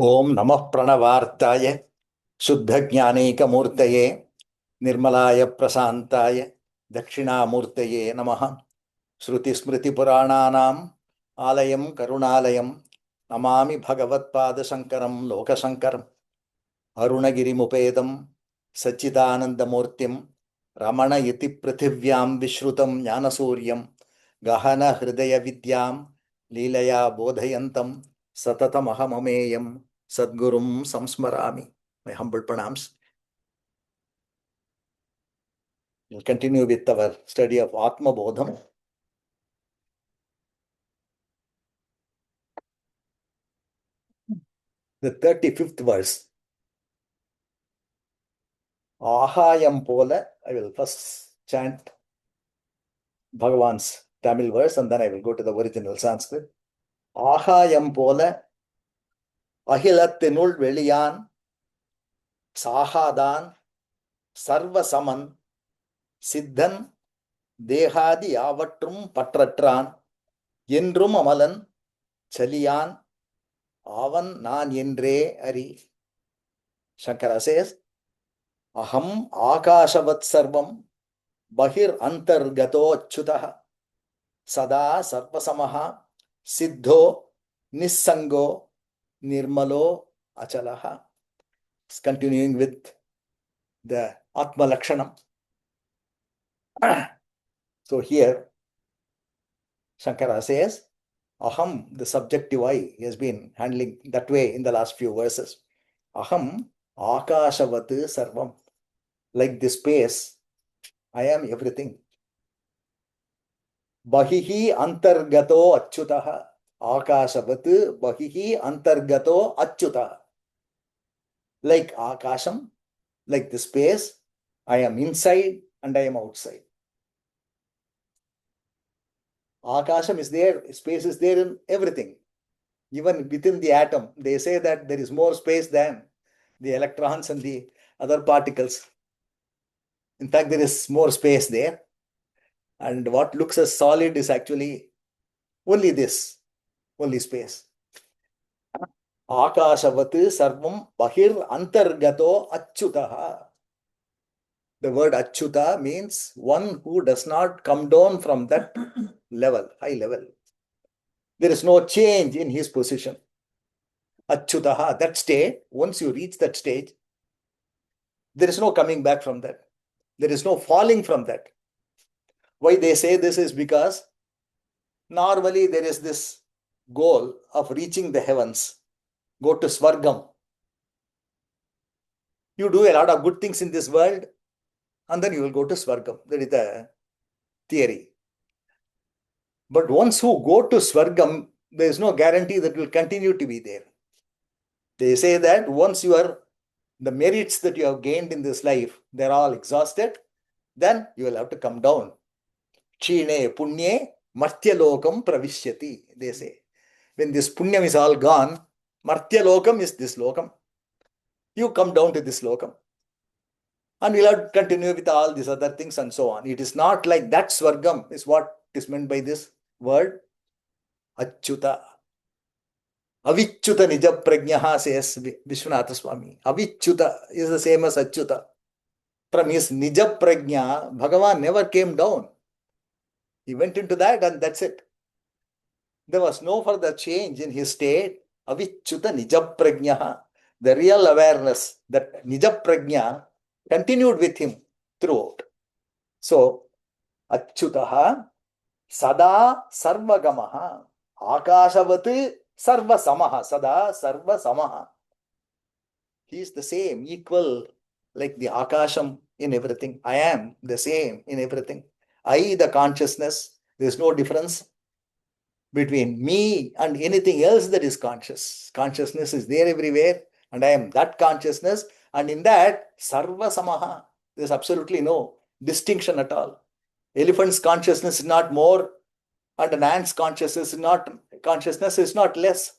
Om Namah Pranavartaya Shuddha Jnanekam Nirmalaya Prasantaya Dakshinamurtaye Namaha Shruti Smriti Purananam Alayam Karunalayam Namami Bhagavat Pada Sankaram Loka Sankaram Arunagiri Mupedam Sachidanandamurtim Ramana Yati Prithivyam Vishrutam Jnanasuryam Gahana Hridaya Vidyam Leelaya Bodhayantam Satatam Ahamameyam Sadgurum Samsmarami. My humble pranams. We'll continue with our study of Anma Bodham. The 35th verse. Ahayam Pola. I will first chant Bhagavan's Tamil verse and then I will go to the original Sanskrit. Ahayam Pola Ahilathinul Veliyan Sahadan Sarvasaman Siddhan Dehadi Avatrum Patratran Yendrum Amalan Chaliyan Avan Nan Yendre Ari. Shankara says, Aham Akashavat Sarvam Bahir Antargato Achyutah Sada Sarvasamaha Siddho Nissango Nirmalo Achalaha. Continuing with the Atma Lakshanam. So here, Shankara says, Aham, the subjective I, he has been handling that way in the last few verses. Aham Akashavat Sarvam. Like this space, I am everything. Bahihi Antargato Achyutah. Akashavat Bahihi Antargato Achyutah. Like Akasham, like the space, I am inside and I am outside. Akasham is there, space is there in everything. Even within the atom, they say that there is more space than the electrons and the other particles. In fact, there is more space there. And what looks as solid is actually only this, only space. Akashavat sarvam bahir antargato achyutaha. The word achyuta means one who does not come down from that level, high level. There is no change in his position. Achyutaha, that state, once you reach that stage, there is no coming back from that. There is no falling from that. Why they say this is because normally there is this goal of reaching the heavens. Go to Swargam. You do a lot of good things in this world and then you will go to Swargam. That is the theory. But once you go to Swargam, there is no guarantee that you will continue to be there. They say that once the merits that you have gained in this life, they're all exhausted, then you will have to come down. Chine punye martyalokam pravishyati, they say. When this punyam is all gone, martyalokam is this lokam. You come down to this lokam. And we'll have to continue with all these other things and so on. It is not like that Swargam is what is meant by this word. Achyuta. Avichyuta nija prajnaha, says Vishwanatha Swami. Avichyuta is the same as Achyuta. From his nija prajna, Bhagavan never came down. He went into that and that's it. There was no further change in his state. Avichyuta nija prajnaha. The real awareness, that nija prajna, continued with him throughout. So, Achyutaha Sada Sarvagamaha Akashavati Sarvasamaha Sada Sarvasamaha. He is the same, equal, like the Akasham in everything. I am the same in everything. I, the consciousness, there is no difference between me and anything else that is conscious. Consciousness is there everywhere, and I am that consciousness. And in that, Sarva Samaha, there is absolutely no distinction at all. Elephant's consciousness is not more, and an ant's consciousness is not less.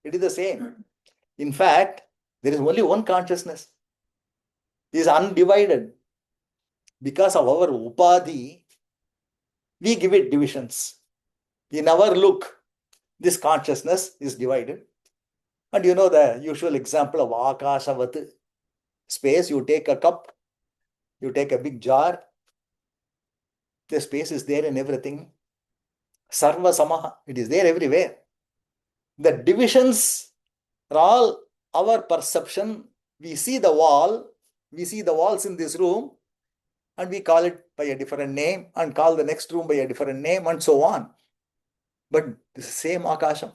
It is the same. In fact, there is only one consciousness. It is undivided. Because of our upadhi, we give it divisions. In our look, this consciousness is divided. And you know the usual example of Akashavat, space, you take a cup, you take a big jar, the space is there in everything. Sarva Samaha, it is there everywhere. The divisions are all our perception. We see the wall, we see the walls in this room, and we call it by a different name and call the next room by a different name and so on. But the same Akasham.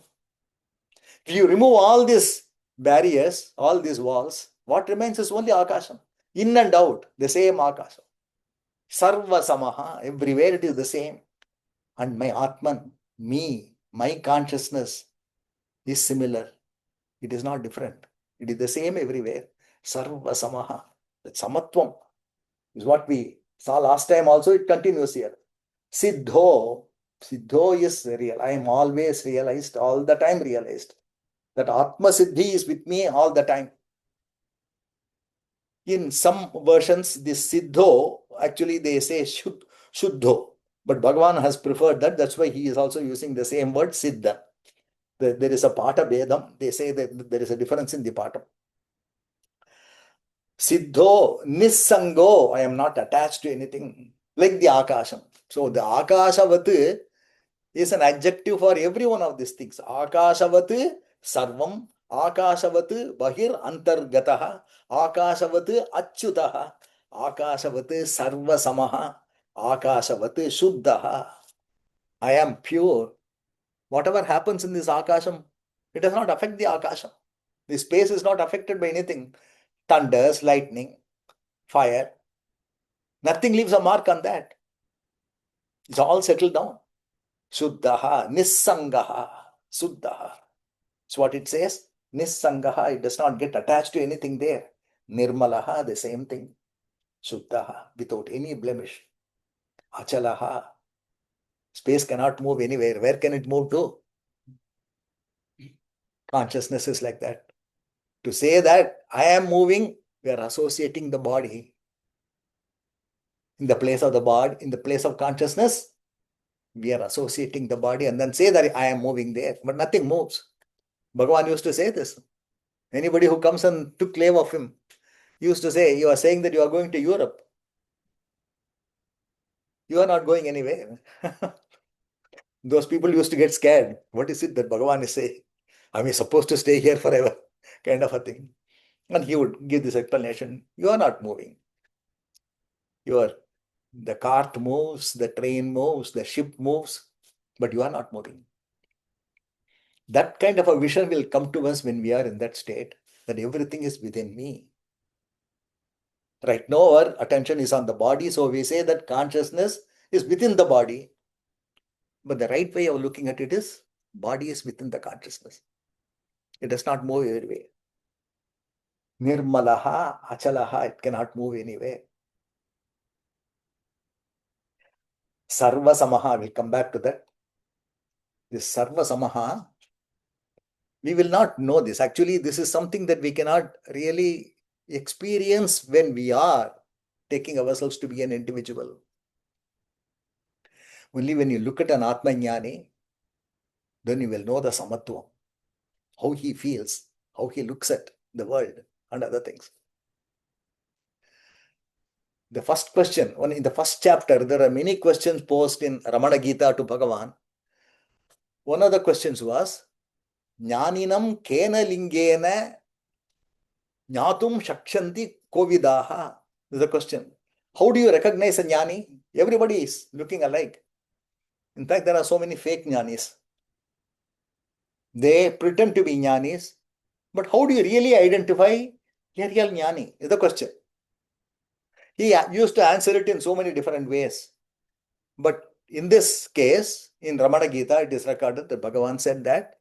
If you remove all these barriers, all these walls, what remains is only Akasham. In and out, the same Akasham. Sarva Samaha, everywhere it is the same. And my Atman, me, my consciousness is similar. It is not different. It is the same everywhere. Sarva Samaha. That Samatvam is what we saw last time also. It continues here. Siddho. Siddho is real. I am always realized, all the time realized. That Atma Siddhi is with me all the time. In some versions, this Siddho, actually they say Shuddho. But Bhagavan has preferred that. That's why he is also using the same word, Siddha. There is a Pata Bedam. They say that there is a difference in the Pata. Siddho, Nissango, I am not attached to anything. Like the Akasham. So the Akashavat is an adjective for every one of these things. Akashavat, Sarvam, Akashavat, Bahir Antargataha, Akashavat, Achyutaha, Akashavat, Sarva Samaha, Akashavat, Shuddhaha. I am pure. Whatever happens in this Akasham, it does not affect the Akasham. The space is not affected by anything. Thunders, lightning, fire. Nothing leaves a mark on that. It's all settled down. Shuddhaha, Nissangaha, Suddhaha. That's what it says. Nissangaha, it does not get attached to anything there. Nirmalaha, the same thing. Shuddhaha, without any blemish. Achalaha, space cannot move anywhere. Where can it move to? Consciousness is like that. To say that I am moving, we are associating the body. In the place of the body, in the place of consciousness, we are associating the body and then say that I am moving there, but nothing moves. Bhagavan used to say this. Anybody who comes and took leave of him used to say, you are saying that you are going to Europe. You are not going anywhere. Those people used to get scared. What is it that Bhagavan is saying? Are we supposed to stay here forever? Kind of a thing. And he would give this explanation. You are not moving. The cart moves, the train moves, the ship moves, but you are not moving. That kind of a vision will come to us when we are in that state, that everything is within me. Right now, our attention is on the body, so we say that consciousness is within the body. But the right way of looking at it is, body is within the consciousness. It does not move everywhere. Nirmalaha, achalaha, it cannot move anywhere. Sarva Samaha, we'll come back to that. This Sarva Samaha, we will not know this. Actually, this is something that we cannot really experience when we are taking ourselves to be an individual. Only when you look at an Atma Jnani, then you will know the Samatvam, how he feels, how he looks at the world and other things. The first question, in the first chapter, there are many questions posed in Ramana Gita to Bhagavan. One of the questions was, Jnaninam kena lingena jnatum shakshanti kovidaha. This is the question. How do you recognize a jnani? Everybody is looking alike. In fact, there are so many fake jnanis. They pretend to be jnanis, but how do you really identify a real jnani? Is the question. He used to answer it in so many different ways. But in this case, in Ramana Gita, it is recorded that Bhagavan said that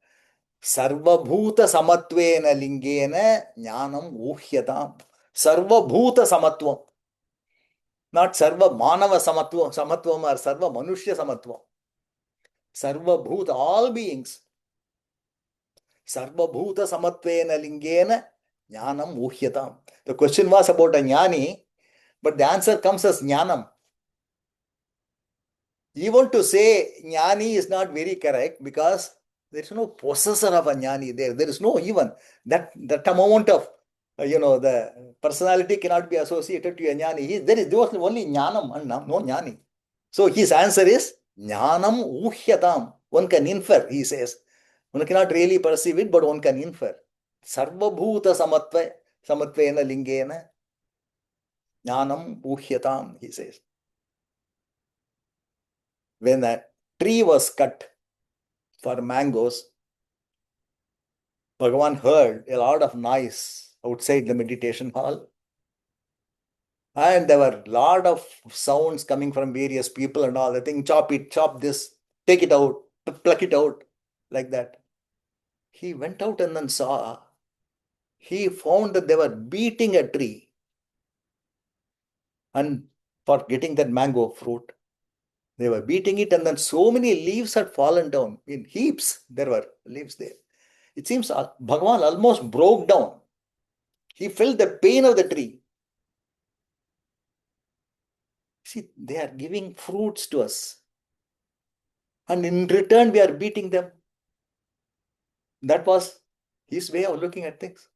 Sarva Bhuta Samatvena Lingena Jnanam Uhyatam. Sarva Bhuta Samatvam. Not Sarva Manava Samatvam or Sarva Manushya Samatvam. Sarva Bhuta, all beings. Sarva Bhuta Samatvena Lingena Jnanam Uhyatam. The question was about a jnani, but the answer comes as jnanam. Even to say jnani is not very correct because There is no possessor of a jnani there. There is no even that amount of, the personality cannot be associated to a jnani. There was only jnanam and no jnani. So his answer is jnanam uhyatam. One can infer, he says. One cannot really perceive it, but one can infer. Sarvabhuta samatvena lingena jnanam uhyatam, he says. When a tree was cut for mangoes, Bhagavan heard a lot of noise outside the meditation hall. And there were a lot of sounds coming from various people and all. I think chop it, chop this, take it out, pluck it out, like that. He went out and then saw, he found that they were beating a tree and for getting that mango fruit. They were beating it, and then so many leaves had fallen down in heaps. There were leaves there. It seems Bhagavan almost broke down. He felt the pain of the tree. See, they are giving fruits to us. And in return, we are beating them. That was his way of looking at things.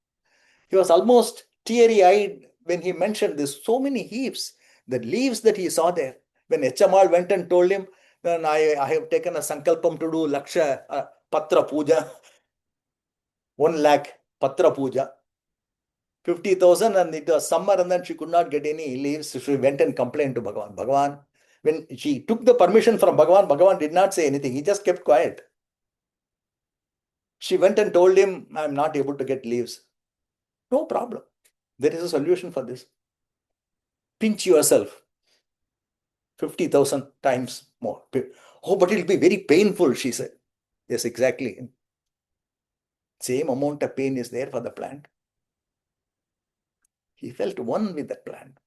He was almost teary-eyed when he mentioned this. So many heaps, the leaves that he saw there. When HMR went and told him, then I have taken a sankalpam to do Laksha Patra Puja, 1 lakh Patra Puja, 50,000, and it was summer and then she could not get any leaves. So she went and complained to Bhagavan. Bhagavan, when she took the permission from Bhagavan, Bhagavan did not say anything. He just kept quiet. She went and told him, I'm not able to get leaves. No problem. There is a solution for this. Pinch yourself 50,000 times more. Oh, but it'll be very painful, she said. Yes, exactly. Same amount of pain is there for the plant. He felt one with the plant.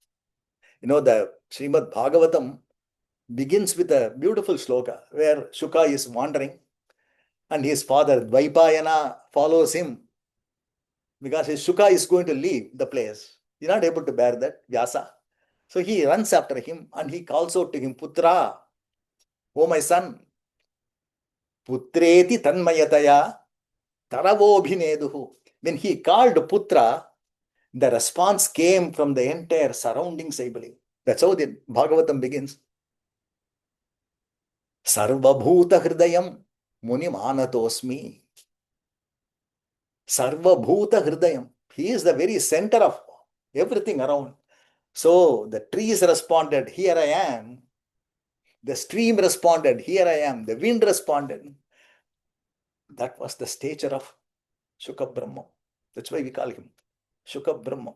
The Srimad Bhagavatam begins with a beautiful sloka where Shuka is wandering and his father Dvaipayana follows him because his Shuka is going to leave the place. He's not able to bear that, Vyasa. So he runs after him and he calls out to him, Putra, oh my son, Putreti tanmayataya taravobhineduhu. When he called Putra, the response came from the entire surroundings, I believe. That's how the Bhagavatam begins. Sarvabhuta hridayam munim anatosmi. Sarvabhuta hridayam. He is the very center of everything around. So the trees responded, here I am. The stream responded, here I am. The wind responded. That was the stature of Shuka Brahma. That's why we call him Shuka Brahma.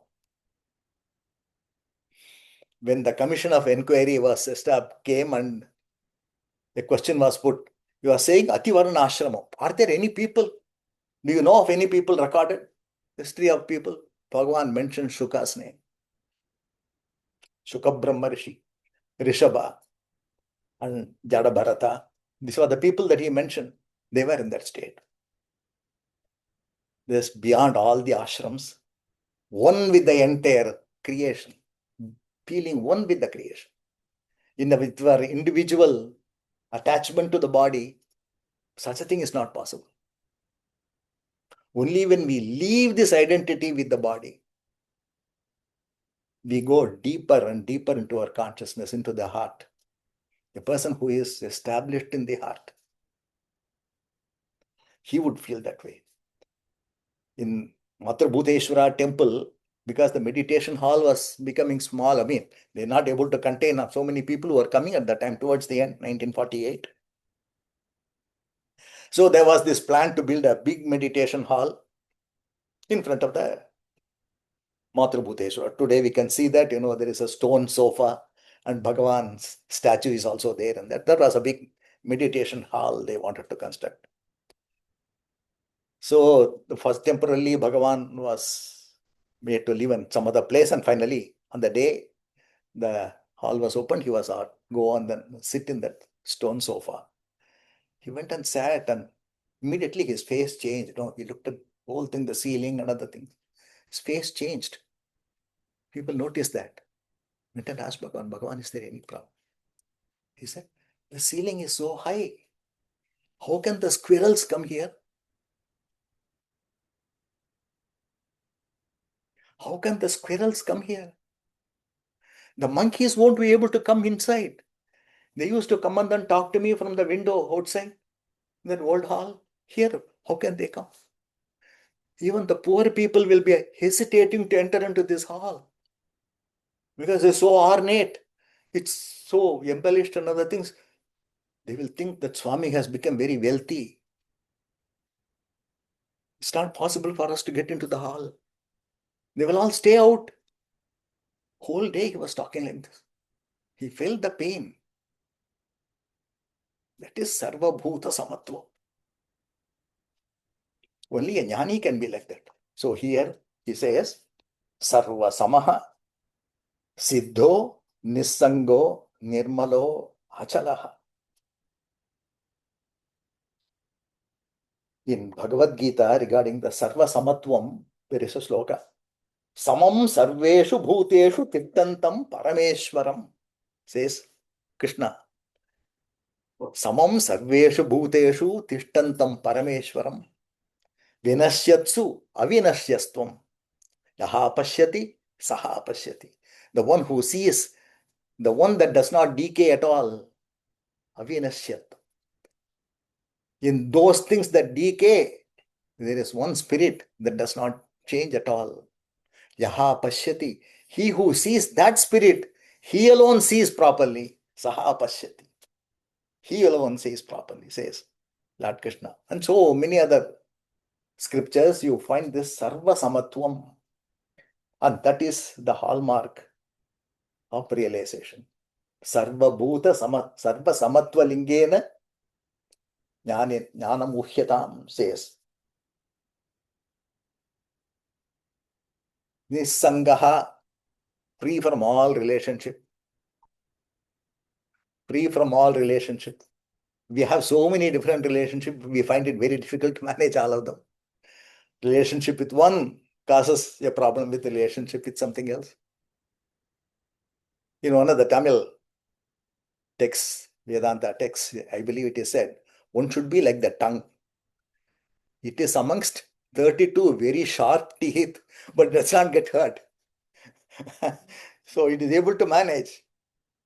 When the commission of inquiry was established, came and the question was put, you are saying Ativarana Ashrama. Are there any people? Do you know of any people recorded? History of people? Bhagavan mentioned Shuka's name. Shuka Brahma Rishi, Rishabha, and Jada Bharata. These were the people that he mentioned. They were in that state. This beyond all the ashrams, one with the entire creation, feeling one with the creation. With our individual attachment to the body, such a thing is not possible. Only when we leave this identity with the body, we go deeper and deeper into our consciousness, into the heart. A person who is established in the heart, he would feel that way. In Matrabhuteshwara temple, because the meditation hall was becoming small, they're not able to contain so many people who were coming at that time towards the end, 1948. So there was this plan to build a big meditation hall in front of the Matrabhuteshwara. Today we can see that, there is a stone sofa and Bhagavan's statue is also there. And that was a big meditation hall they wanted to construct. So the first temporarily Bhagavan was made to live in some other place, and finally on the day the hall was opened, he was out, go on then sit in that stone sofa. He went and sat, and immediately his face changed. He looked at the whole thing, the ceiling and other things. His face changed. People noticed that. Went and asked Bhagavan, is there any problem? He said, the ceiling is so high. How can the squirrels come here? How can the squirrels come here? The monkeys won't be able to come inside. They used to come and then talk to me from the window outside that old hall. Here, how can they come? Even the poor people will be hesitating to enter into this hall because it's so ornate. It's so embellished and other things. They will think that Swami has become very wealthy. It's not possible for us to get into the hall. They will all stay out. Whole day he was talking like this. He felt the pain. That is Sarva Bhuta Samatva. Only a jnani can be like that. So here he says, Sarva Samaha Siddho Nissango Nirmalo Achalaha. In Bhagavad Gita, regarding the Sarva Samatvam, there is a sloka. Samam Sarveshu Bhuteshu Tirtantam Parameshwaram, says Krishna. Samam Sarveshu Bhuteshu Tishtantam Parameshwaram. Vinashyatsu Avinashyastvam. Yaha Pashyati Saha Pashyati. The one who sees, the one that does not decay at all. Avinashyat. In those things that decay, there is one spirit that does not change at all. Yaha Pashyati. He who sees that spirit, he alone sees properly. Saha Pashyati. He alone sees properly, says Lord Krishna. And so many other scriptures, you find this Sarva Samatvam. And that is the hallmark of realization. Sarva Bhuta Sarva Samatva Lingena Jnana Muhyatam, says. Nissangaha, free from all relationship. Free from all relationship. We have so many different relationships, we find it very difficult to manage all of them. Relationship with one causes a problem with relationship with something else. In one of the Tamil texts, Vedanta texts, I believe it is said, one should be like the tongue. It is amongst 32 very sharp teeth, but does not get hurt. So it is able to manage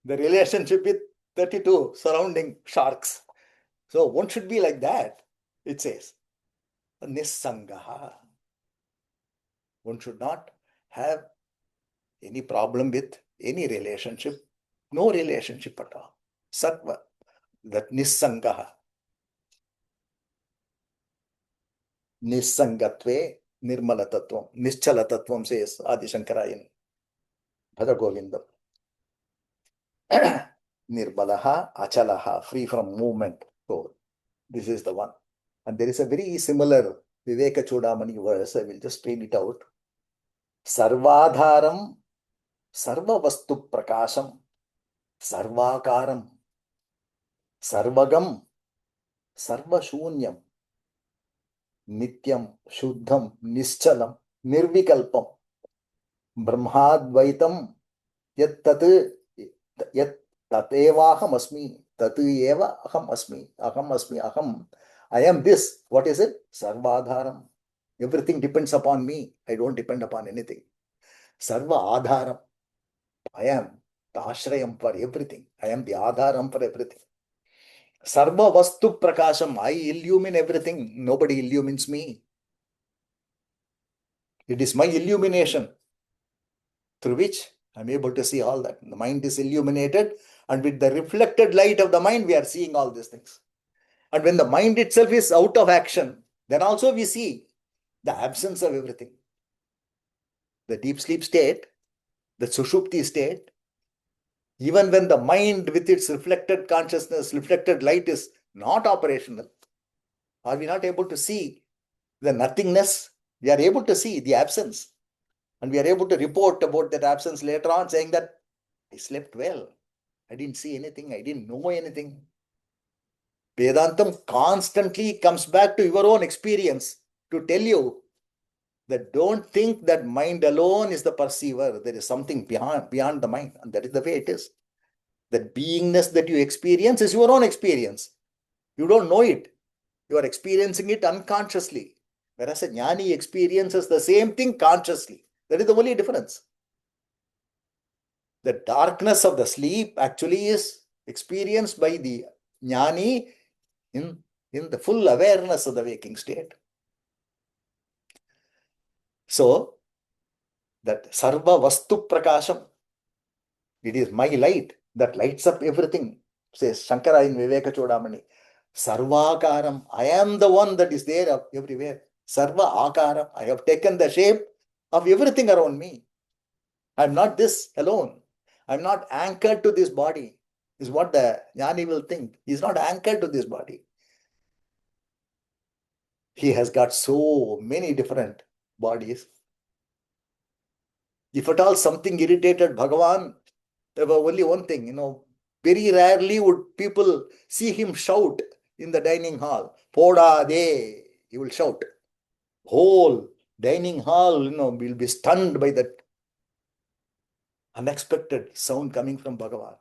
the relationship with 32 surrounding sharks. So one should be like that, it says. Nissangaha. One should not have any problem with any relationship, no relationship at all. Sattva, that Nissangaha. Nissangatve Nirmala Tattvam. Nischala Tattvam, says Adi Shankara in Bhada Govindam. Nirbalaha, Achalaha, free from movement. So this is the one. And there is a very similar Viveka Chudamani verse. I will just read it out. Sarvadharam, Sarva Vastu Prakasham, Sarvakaram, Sarvagam, Sarva Shunyam, Nityam, Shuddham, Nischalam, Nirvikalpam, Brahmadvaitam, Yat Tatevaham Asmi, Tatu Eva Aham Asmi, Aham Asmi, Aham. I am this. What is it? Sarvadharam. Everything depends upon me. I don't depend upon anything. Sarva Adharam. I am the Ashrayam for everything. I am the Adharam for everything. Sarva Vastu Prakasham. I illumine everything. Nobody illumines me. It is my illumination through which I am able to see all that. The mind is illuminated, and with the reflected light of the mind, we are seeing all these things. And when the mind itself is out of action, then also we see the absence of everything. The deep sleep state, the Sushupti state, even when the mind with its reflected consciousness, reflected light is not operational, are we not able to see the nothingness? We are able to see the absence. And we are able to report about that absence later on, saying that I slept well. I didn't see anything. I didn't know anything. Vedantam constantly comes back to your own experience to tell you that don't think that mind alone is the perceiver. There is something beyond the mind. And that is the way it is. That beingness that you experience is your own experience. You don't know it. You are experiencing it unconsciously. Whereas a jnani experiences the same thing consciously. That is the only difference. The darkness of the sleep actually is experienced by the jnani in the full awareness of the waking state. So, that sarva vastu prakasham, it is my light that lights up everything, says Shankara in Viveka Chodamani. Sarvakaram, I am the one that is there everywhere. Sarva akaram, I have taken the shape of everything around me. I am not this alone. I am not anchored to this body, is what the jnani will think. He is not anchored to this body. He has got so many different bodies. If at all something irritated Bhagavan, there was only one thing, very rarely would people see him shout in the dining hall. Poda de, he will shout. Whole dining hall, will be stunned by that unexpected sound coming from Bhagavan.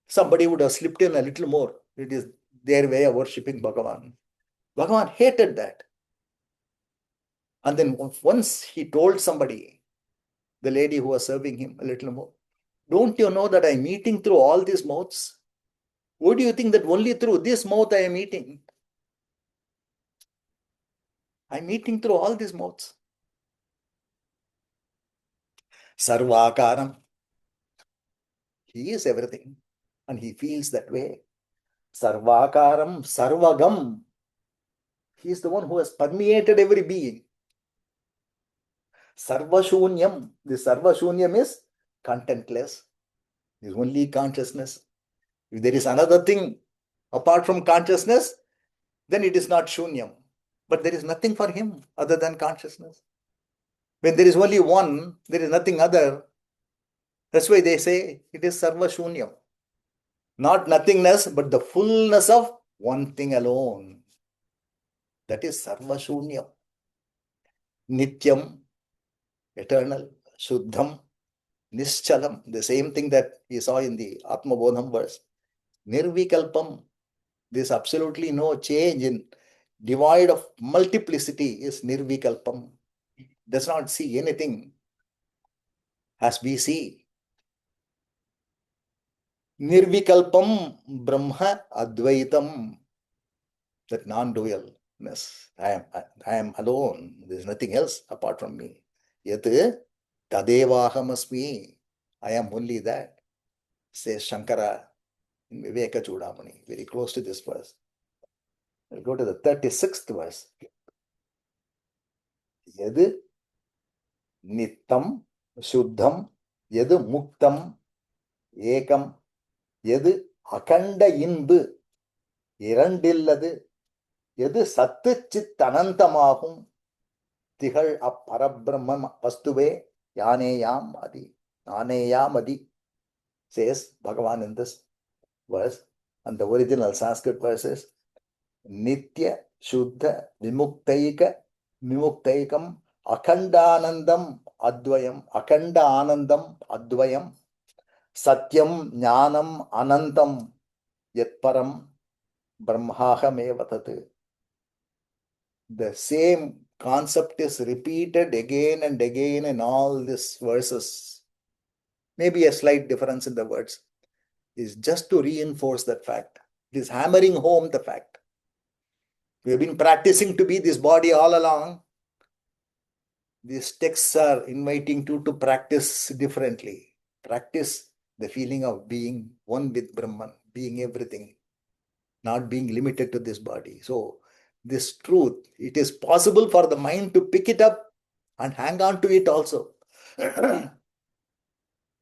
Somebody would have slipped in a little more. It is their way of worshipping Bhagavan. Bhagavan hated that. And then once he told somebody, the lady who was serving him a little more, don't you know that I'm eating through all these mouths? Why do you think that only through this mouth I am eating? I'm eating through all these mouths. Sarvakaram. He is everything. And he feels that way. Sarvakaram, Sarvagam. He is the one who has permeated every being. Sarvashunyam. This Sarvashunyam is contentless. It is only consciousness. If there is another thing apart from consciousness, then it is not Shunyam. But there is nothing for him other than consciousness. When there is only one, there is nothing other. That's why they say it is Sarva Shunyam. Not nothingness, but the fullness of one thing alone. That is Sarva Shunyam. Nityam, eternal, Shuddham, Nischalam. The same thing that we saw in the Anma Bodham verse. Nirvikalpam. There's absolutely no change in devoid of multiplicity is Nirvikalpam. Does not see anything as we see. Nirvikalpam Brahma Advaitam. That non-dualness. I am alone. There is nothing else apart from me. Yat tadevahamasmi. I am only that, says Shankara in Viveka Chudamani, very close to this verse. We'll go to the 36th verse. Yad Nittam Shuddham Yad Muktam Ekam Yad Akanda Inbu Irandilladu எது சத்து சித் அனந்தமாகும் திகழ் அப்பரபிரம்ம வஸ்துவே யானேயாம் அதி நானேயாம் அதி, says Bhagavan in this verse. And the original Sanskrit verse is Nitya Shuddha Vimuktaikam Akhandanandam Advayam Satyam Jnanam Anantam Yatparam Brahmaham Evatat. The same concept is repeated again and again in all these verses. Maybe a slight difference in the words is just to reinforce that fact. It is hammering home the fact. We have been practicing to be this body all along. These texts are inviting you to practice differently. Practice the feeling of being one with Brahman, being everything, not being limited to this body. So, this truth, it is possible for the mind to pick it up and hang on to it also.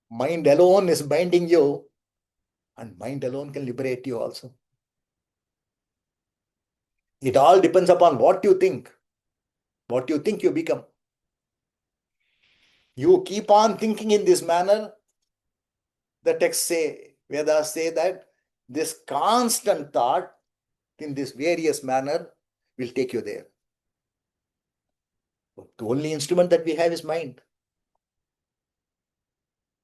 Mind alone is binding you, and mind alone can liberate you also. It all depends upon what you think. What you think, you become. You keep on thinking in this manner, the texts say, Vedas say that this constant thought in this various manner will take you there. But the only instrument that we have is mind.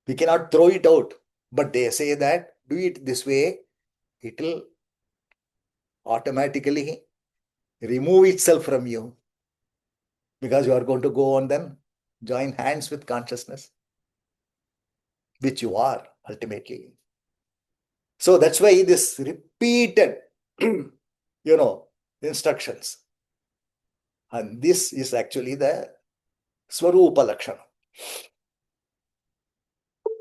We cannot throw it out. But they say that do it this way, it will automatically remove itself from you, because you are going to go and then join hands with consciousness, which you are ultimately. So that's why this repeated, instructions. And this is actually the Swarupa Lakshana.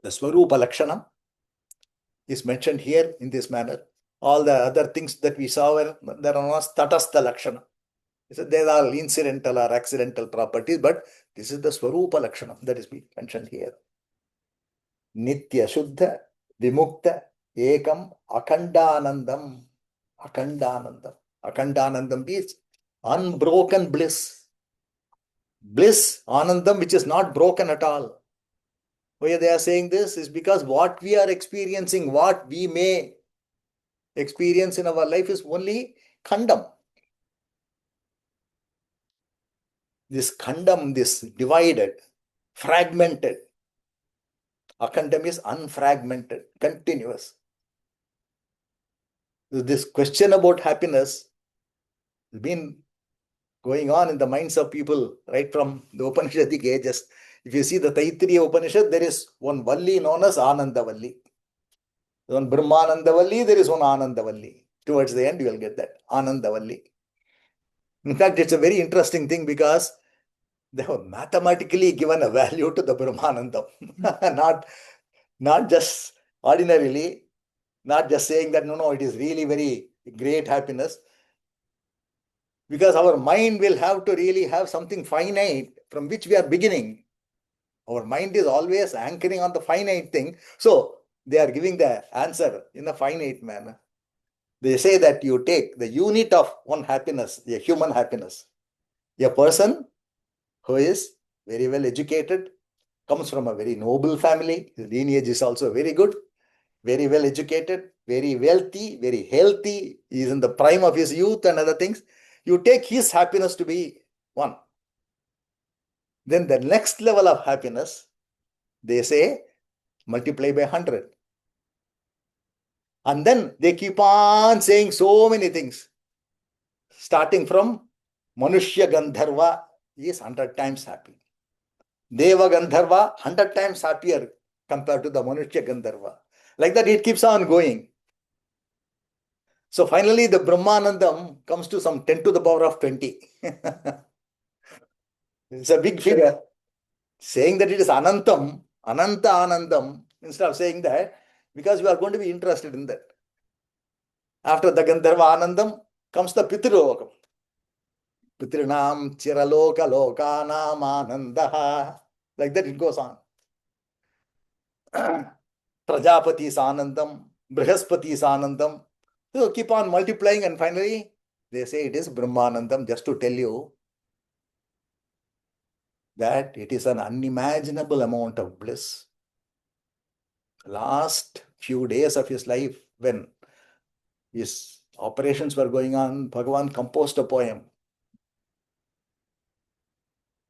The Swarupa Lakshana is mentioned here in this manner. All the other things that we saw were there are not Tatastha Lakshana. So they are incidental or accidental properties, but this is the Swarupa Lakshana that is being mentioned here. Nitya Shuddha Vimukta Ekam Akhandanandam. Akhandanandam. Akhandanandam means unbroken bliss. Bliss, Anandam, which is not broken at all. Why they are saying this is because what we are experiencing, what we may experience in our life is only khandam. This khandam, this divided, fragmented. Akhandam is unfragmented, continuous. This question about happiness has been going on in the minds of people right from the Upanishadic ages. If you see the Taittiriya Upanishad, there is one Valli known as Ananda Valli. One Brahmananda Valli, there is one Ananda Valli. Towards the end, you will get that Ananda Valli. In fact, it's a very interesting thing because they have mathematically given a value to the Brahmanandam. not just ordinarily, not just saying that, no, it is really very great happiness. Because our mind will have to really have something finite from which we are beginning. Our mind is always anchoring on the finite thing. So they are giving the answer in a finite manner. They say that you take the unit of one happiness, a human happiness. A person who is very well educated, comes from a very noble family, his lineage is also very good, very well educated, very wealthy, very healthy, he is in the prime of his youth and other things. You take his happiness to be one. Then the next level of happiness, they say, multiply by 100. And then they keep on saying so many things. Starting from Manushya Gandharva is 100 times happy. Deva Gandharva, 100 times happier compared to the Manushya Gandharva. Like that, it keeps on going. So finally, the Brahmanandam comes to some 10 to the power of 20. It's a big figure. Saying that it is Anantam, Ananta Anandam, instead of saying that, because we are going to be interested in that. After the Gandharva Anandam comes the Pitrulokam. Pitrinam Chiraloka Lokanam Anandaha. Like that it goes on. Prajapati's Anandam, Brihaspati's Anandam. So keep on multiplying and finally they say it is Brahmanandam, just to tell you that it is an unimaginable amount of bliss. Last few days of his life, when his operations were going on, Bhagavan composed a poem.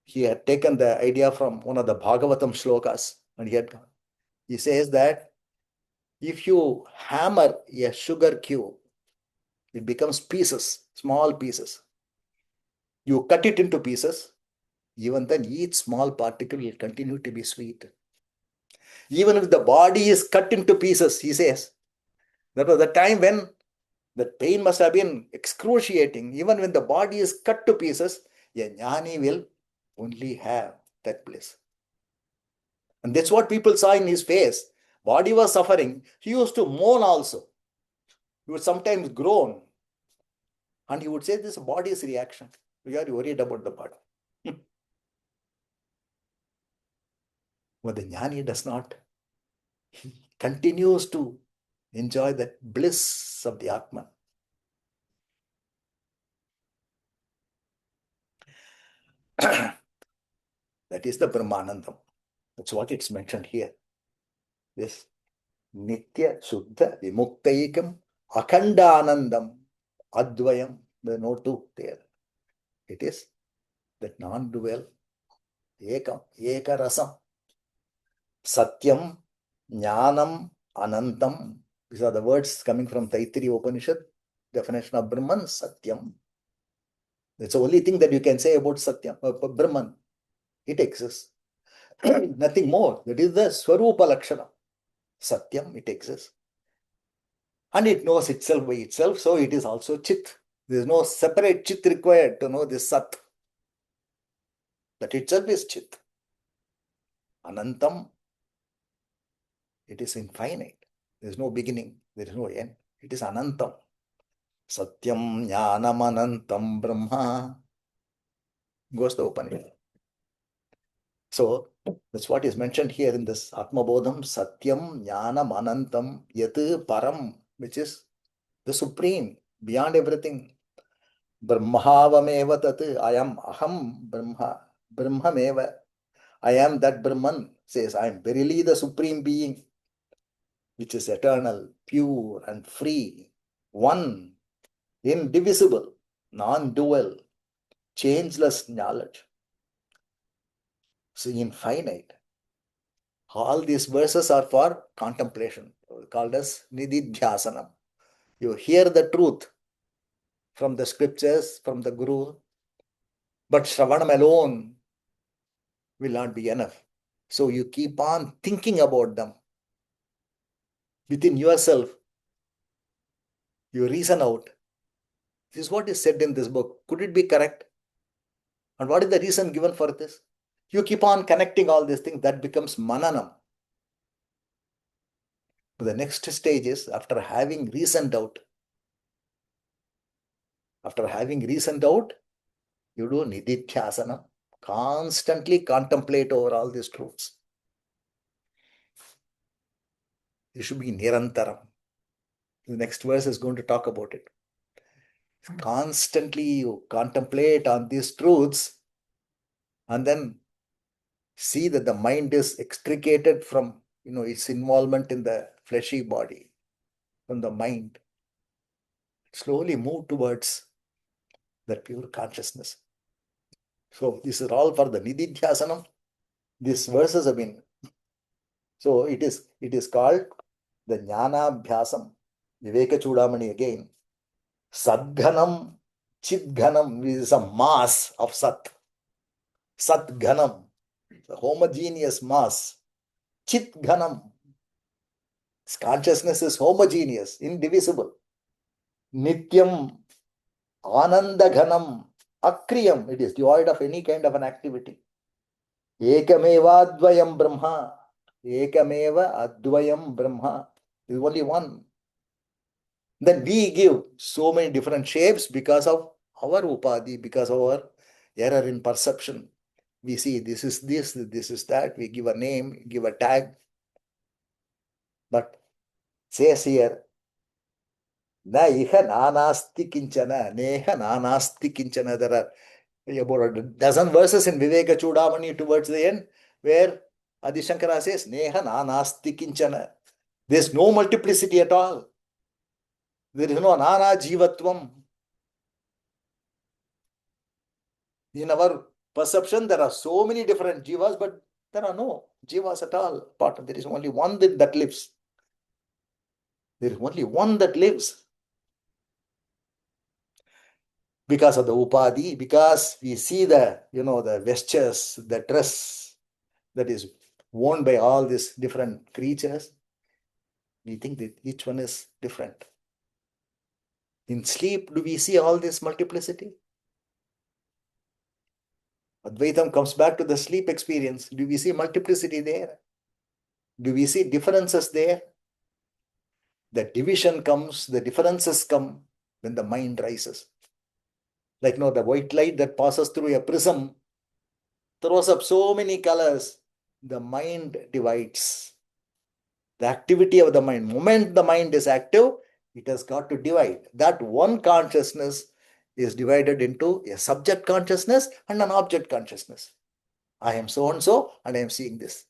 He had taken the idea from one of the Bhagavatam shlokas and he says that if you hammer a sugar cube, it becomes pieces, small pieces. You cut it into pieces, even then each small particle will continue to be sweet. Even if the body is cut into pieces, he says, that was the time when the pain must have been excruciating. Even when the body is cut to pieces, a jnani will only have that bliss. And that's what people saw in his face. Body was suffering. He used to moan also. He would sometimes groan. And he would say, this body's reaction. We are worried about the body. But the jnani does not. He continues to enjoy that bliss of the Atman. That is the Brahmanandam. That's what it's mentioned here. This Nitya Shuddha Vimuktaikam Akhandanandam Advayam. The no two there. It is that non-dual Ekam, Ekarasam, Satyam, Jnanam, Anantam. These are the words coming from Taittiriya Upanishad. Definition of Brahman, Satyam. That's the only thing that you can say about Satyam, Brahman. It exists. Nothing more. That is the Swarupa Lakshana. Satyam, it exists. And it knows itself by itself, so it is also Chit. There is no separate Chit required to know this Sat. That itself is Chit. Anantam, it is infinite. There is no beginning, there is no end. It is Anantam. Satyam Jnanam Anantam Brahma. Goes the Upanishad. So that's what is mentioned here in this Atma Bodham, Satyam Jnanam Anantam Yat Param, which is the supreme, beyond everything. Brahmavameva tat, I am Aham Brahma, Brahmameva. I am that Brahman, says, I am verily the supreme being, which is eternal, pure and free, one, indivisible, non-dual, changeless knowledge. So infinite. All these verses are for contemplation, called as Nididhyasanam. You hear the truth from the scriptures, from the Guru, but Shravanam alone will not be enough. So you keep on thinking about them within yourself. You reason out. This is what is said in this book. Could it be correct? And what is the reason given for this? You keep on connecting all these things, that becomes mananam. The next stage is, after having reasoned out, you do nididhyasana, constantly contemplate over all these truths. It should be nirantaram. The next verse is going to talk about it. Constantly you contemplate on these truths and then see that the mind is extricated from its involvement in the fleshy body, from the mind. Slowly move towards that pure consciousness. So this is all for the nididhyasanam. These verses have been. So it is called the jnana bhyasam. Viveka Chudamani again. Sadghanam, Chidghanam is a mass of Sat. Sadghanam, the homogeneous mass. Chidghanam, consciousness is homogeneous, indivisible. Nityam, Anandaghanam, Akriyam, it is devoid of any kind of an activity. Ekameva Advayam Brahma. Ekameva Advayam Brahma. There is only one. Then we give so many different shapes because of our upadhi, because of our error in perception. We see this is this, this is that. We give a name, give a tag. But says here, na iha nanasti kinchana, neha nanasti kinchana. There are about a dozen verses in Viveka Chudamani towards the end where Adi Shankara says, neha nanasti kinchana. There's no multiplicity at all. There is no nana jivatvam. In our perception, there are so many different jivas, but there are no jivas at all. There is only one that lives. There is only one that lives. Because of the upadhi, because we see the vestures, the dress that is worn by all these different creatures, we think that each one is different. In sleep, do we see all this multiplicity? Advaitam comes back to the sleep experience. Do we see multiplicity there? Do we see differences there? The division comes, the differences come when the mind rises. Like the white light that passes through a prism throws up so many colors. The mind divides. The activity of the mind. Moment the mind is active, it has got to divide. That one consciousness is divided into a subject consciousness and an object consciousness. I am so and so, and I am seeing this.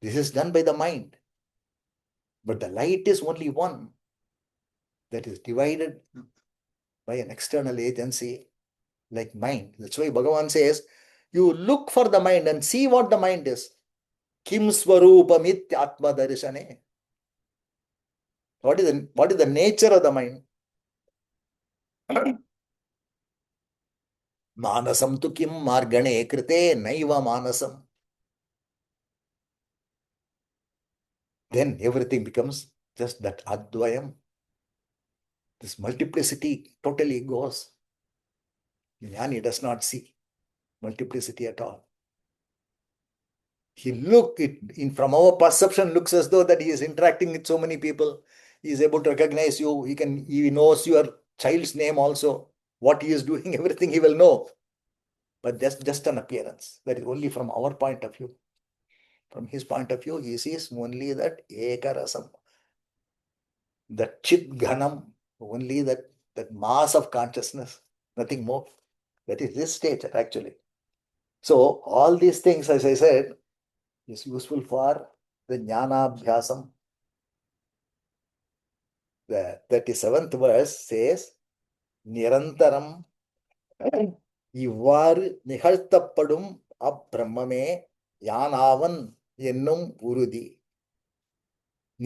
This is done by the mind. But the light is only one that is divided by an external agency like mind. That's why Bhagavan says, you look for the mind and see what the mind is. Kim Swarupamit Atma Darishane. What is the nature of the mind? Manasam tu kim margane krite naiva manasam. Then everything becomes just that advayam. This multiplicity totally goes. Jnani does not see multiplicity at all. He look it in from our perception looks as though that he is interacting with so many people. He is able to recognize you. He knows your child's name also. What he is doing, everything he will know. But that's just an appearance. That is only from our point of view. From his point of view, he sees only that ekarasam, that chit ghanam, only that mass of consciousness, nothing more. That is his state actually. So all these things, as I said, is useful for the jnana abhyasam. The 37th verse says, Nirantaram இவ்வாறு நிகழ்த்தப்படும் அப்பிரம்மே யானாவன் என்னும் உறுதி.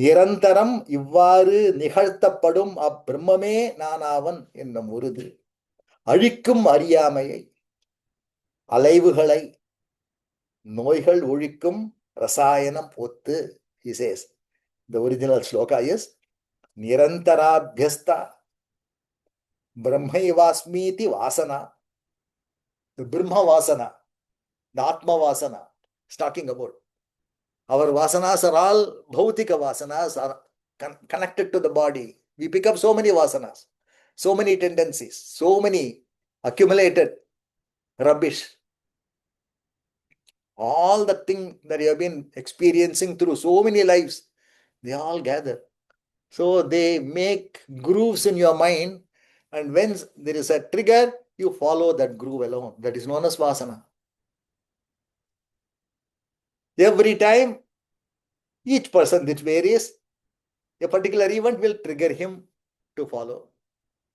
நிரந்தரம் இவ்வாறு நிகழ்த்தப்படும் அப்பிரம்மே நானாவன் என்னும் உறுதி. அழிக்கும் அறியாமையை, அலைவுகளை, நோய்கள் ஒழிக்கும் ரசாயனம் ஒத்து. He says, the original sloka is நிரந்தராபியஸ்தா பிரம்மைவாஸ்மீதி Vasana. The Brahma Vasana, the Atma Vasana, is talking about. Our vasanas are all bhautika vasanas, are connected to the body. We pick up so many vasanas, so many tendencies, so many accumulated rubbish. All the thing that you have been experiencing through so many lives, they all gather. So they make grooves in your mind, and when there is a trigger, you follow that groove alone. That is known as vasana. Every time, each person, that varies, a particular event will trigger him to follow.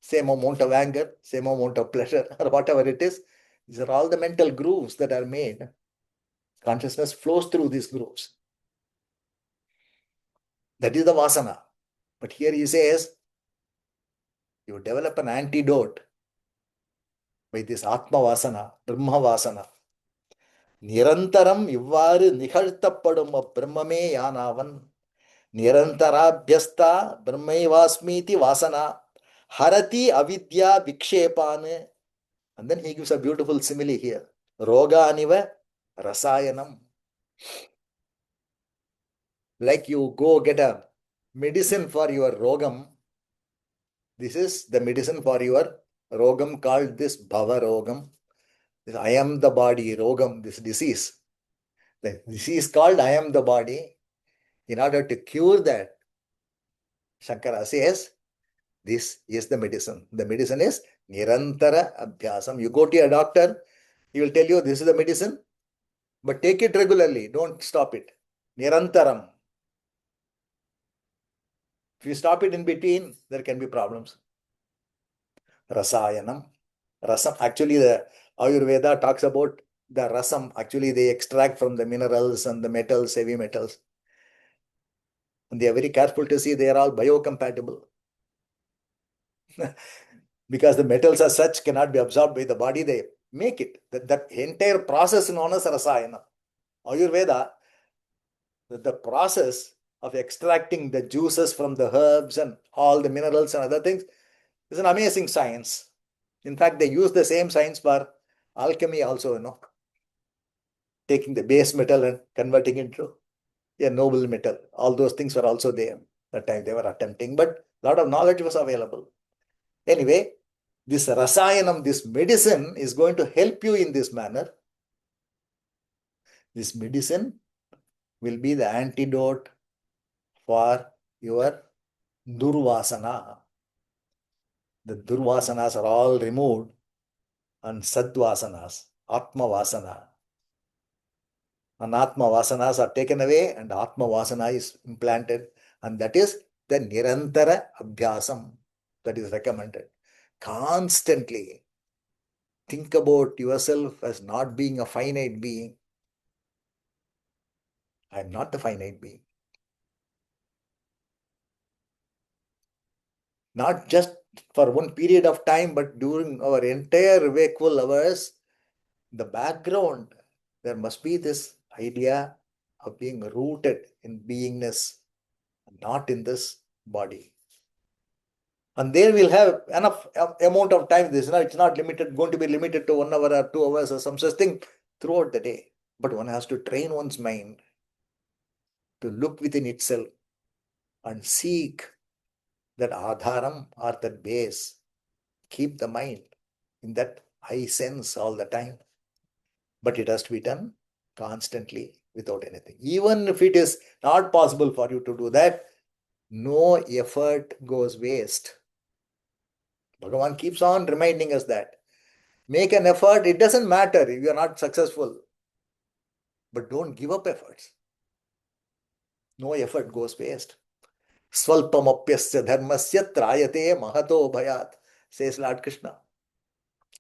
Same amount of anger, same amount of pleasure, or whatever it is. These are all the mental grooves that are made. Consciousness flows through these grooves. That is the vasana. But here he says, you develop an antidote by this Atma Vasana, Brahma Vasana. Nirantaram இவ்வாறு நிகழ்த்தப்படும் அப்பிரம்மே யானாவன் நிரந்தராபியஸ்தா பிரம்மைவாஸ்மீதி Vasana harati avidya vikshepanu. And then he gives a beautiful simile here. Roganiva rasayanam. Like you go get a medicine for your rogam. This is the medicine for your rogam called this bhava rogam. This I am the body, rogam, this disease. The disease called I am the body. In order to cure that, Shankara says, this is the medicine. The medicine is Nirantara Abhyasam. You go to your doctor, he will tell you this is the medicine, but take it regularly. Don't stop it. Nirantaram. If you stop it in between, there can be problems. Rasayanam. Rasam. Actually, the Ayurveda talks about the rasam. Actually, they extract from the minerals and the metals, heavy metals. And they are very careful to see they are all biocompatible. Because the metals as such cannot be absorbed by the body, they make it. That entire process known as rasayana. Ayurveda, the process of extracting the juices from the herbs and all the minerals and other things is an amazing science. In fact, they use the same science for alchemy also, taking the base metal and converting it into a noble metal. All those things were also there. That time they were attempting, but a lot of knowledge was available. Anyway, this rasayanam, this medicine is going to help you in this manner. This medicine will be the antidote for your durvasana. The durvasanas are all removed and sadvasanas, atma vasana. And atma vasanas are taken away and atma vasana is implanted, and that is the nirantara abhyasam that is recommended. Constantly think about yourself as not being a finite being. I am not the finite being. Not just for one period of time, but during our entire wakeful hours, the background, there must be this idea of being rooted in beingness, not in this body. And there we'll have enough amount of time. It's not limited, going to be limited to 1 hour or 2 hours or some such thing throughout the day. But one has to train one's mind to look within itself and seek that adharam or that base. Keep the mind in that high sense all the time. But it has to be done constantly without anything. Even if it is not possible for you to do that, no effort goes waste. Bhagavan keeps on reminding us that. Make an effort, it doesn't matter if you are not successful. But don't give up efforts. No effort goes waste. Swalpamapyasya dharmasya trayate mahato bhayat, says Lord Krishna.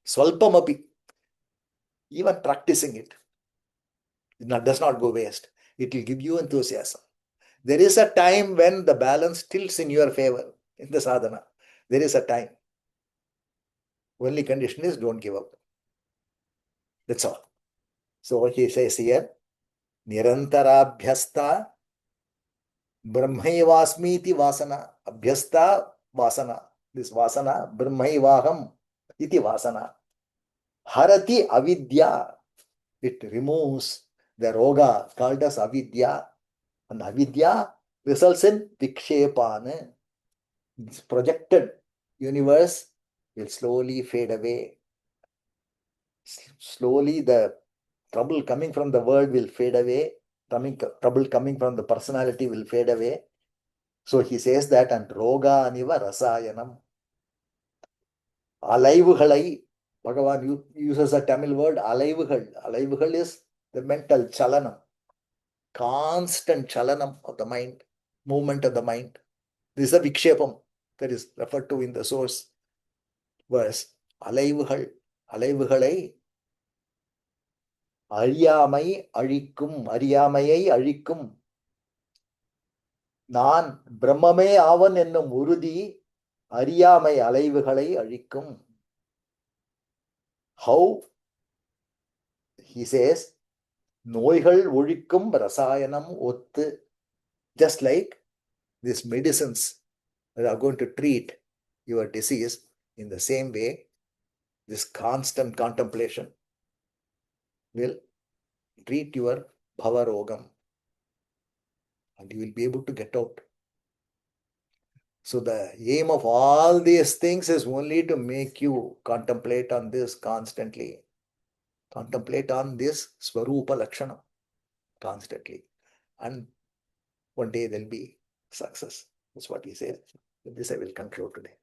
Swalpamapi, even practicing it does not go waste. It will give you enthusiasm. There is a time when the balance tilts in your favor in the sadhana. There is a time. Only condition is don't give up. That's all. So what he says here, Nirantarabhyasta Brahmaivasmiti Vasana. Abhyasta Vasana. This Vasana, Brahmaivaham iti Vasana. Harati Avidya. It removes the roga called as Avidya. And Avidya results in Vikshepana. This projected universe will slowly fade away. Slowly the trouble coming from the world will fade away. Trouble coming from the personality will fade away. So he says that, and roga aniva rasayanam. Alaivuhalai, Bhagavan uses a Tamil word, alaivuhal. Alaivuhal is the mental chalanam. Constant chalanam of the mind, movement of the mind. This is a vikshepam that is referred to in the source verse. Alaivuhal, alaivuhalai, அறியாமை அழிக்கும், அறியாமையை அழிக்கும். நான் பிரம்மமே ஆவன் என்னும் உறுதி அறியாமை அலைவுகளை அழிக்கும். How? He says, நோய்கள் ஒழிக்கும் ரசாயனம் ஒத்து. Just like these medicines that are going to treat your disease, in the same way, this constant contemplation will treat your bhavarogam. And you will be able to get out. So the aim of all these things is only to make you contemplate on this constantly. Contemplate on this Swarupa Lakshana constantly. And one day there will be success. That's what he says. With this I will conclude today.